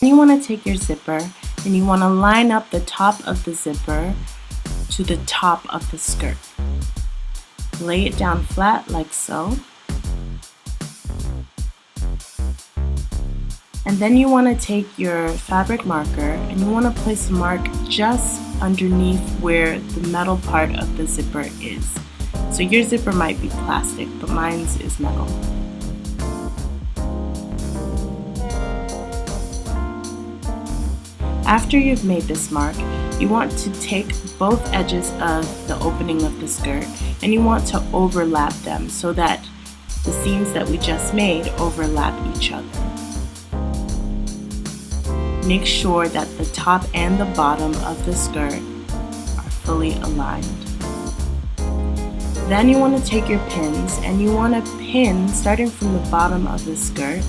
You want to take your zipper and you want to line up the top of the zipper to the top of the skirt. Lay it down flat like so. And then you want to take your fabric marker and you want to place a mark just underneath where the metal part of the zipper is. So your zipper might be plastic, but mine's is metal. After you've made this mark, you want to take both edges of the opening of the skirt and you want to overlap them so that the seams that we just made overlap each other. Make sure that the top and the bottom of the skirt are fully aligned. Then you want to take your pins and you want to pin, starting from the bottom of the skirt,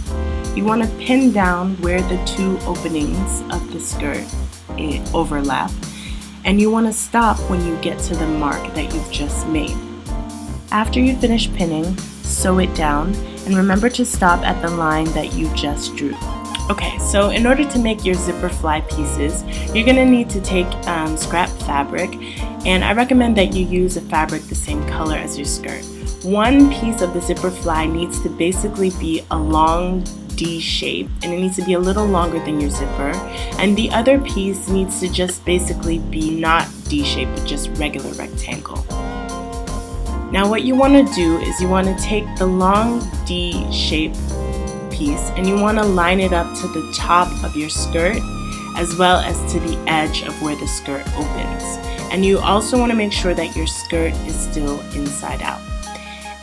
you want to pin down where the two openings of the skirt overlap, and you want to stop when you get to the mark that you've just made. After you finish pinning, sew it down and remember to stop at the line that you just drew. Okay, so in order to make your zipper fly pieces, you're going to need to take scrap fabric, and I recommend that you use a fabric the same color as your skirt. One piece of the zipper fly needs to basically be a long D shape, and it needs to be a little longer than your zipper, and the other piece needs to just basically be not D shape but just regular rectangle. Now what you want to do is you want to take the long D shape piece and you want to line it up to the top of your skirt as well as to the edge of where the skirt opens. And you also want to make sure that your skirt is still inside out.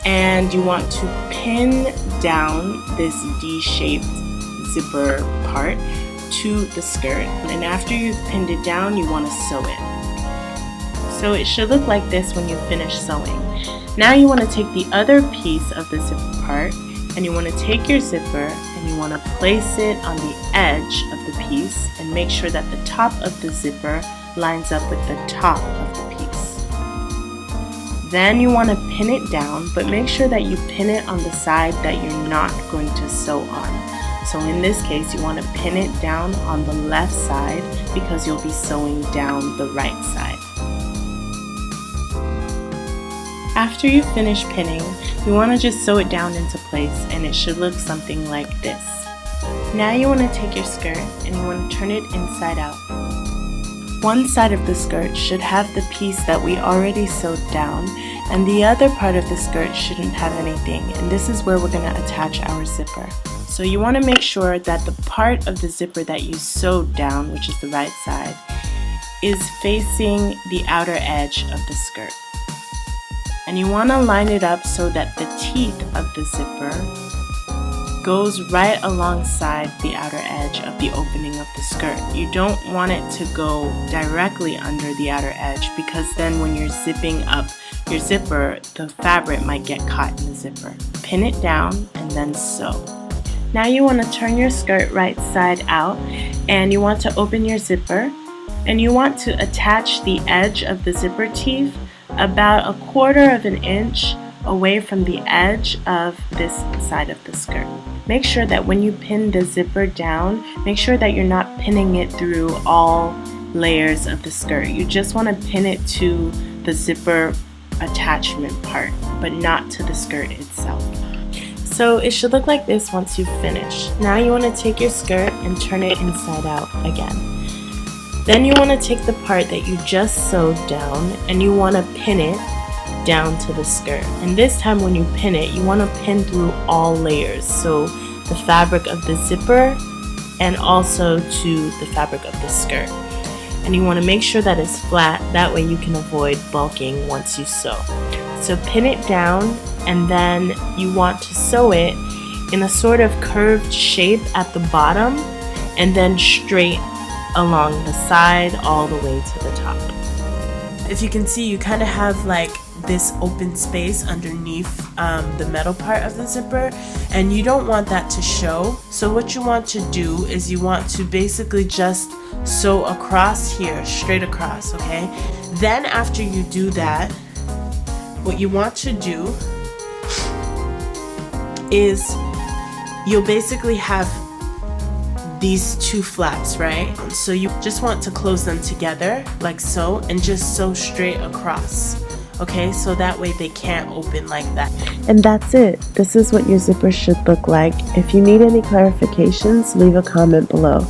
And you want to pin down this D-shaped zipper part to the skirt. And after you've pinned it down, you want to sew it. So it should look like this when you finish sewing. Now you want to take the other piece of the zipper part and you want to take your zipper and you want to place it on the edge of the piece and make sure that the top of the zipper lines up with the top of the piece. Then you want to pin it down, but make sure that you pin it on the side that you're not going to sew on. So in this case, you want to pin it down on the left side because you'll be sewing down the right side. After you finish pinning, you want to just sew it down into place and it should look something like this. Now you want to take your skirt and you want to turn it inside out. One side of the skirt should have the piece that we already sewed down and the other part of the skirt shouldn't have anything, and this is where we're going to attach our zipper. So you want to make sure that the part of the zipper that you sewed down, which is the right side, is facing the outer edge of the skirt. And you want to line it up so that the teeth of the zipper goes right alongside the outer edge of the opening of the skirt. You don't want it to go directly under the outer edge because then when you're zipping up your zipper, the fabric might get caught in the zipper. Pin it down and then sew. Now you want to turn your skirt right side out and you want to open your zipper and you want to attach the edge of the zipper teeth about 1/4 of an inch away from the edge of this side of the skirt. Make sure that when you pin the zipper down, make sure that you're not pinning it through all layers of the skirt. You just want to pin it to the zipper attachment part, but not to the skirt itself. So it should look like this once you've finished. Now you want to take your skirt and turn it inside out again. Then you want to take the part that you just sewed down and you want to pin it down to the skirt. And this time when you pin it, you want to pin through all layers. So the fabric of the zipper and also to the fabric of the skirt. And you want to make sure that it's flat, that way you can avoid bulking once you sew. So pin it down and then you want to sew it in a sort of curved shape at the bottom and then straight along the side all the way to the top. If you can see, you kind of have like this open space underneath the metal part of the zipper, and you don't want that to show. So what you want to do is you want to basically just sew across here, straight across, okay? Then after you do that, what you want to do is you'll basically have these two flaps, right? So you just want to close them together like so, and just sew straight across. Okay, so that way they can't open like that. And that's it. This is what your zipper should look like. If you need any clarifications, leave a comment below.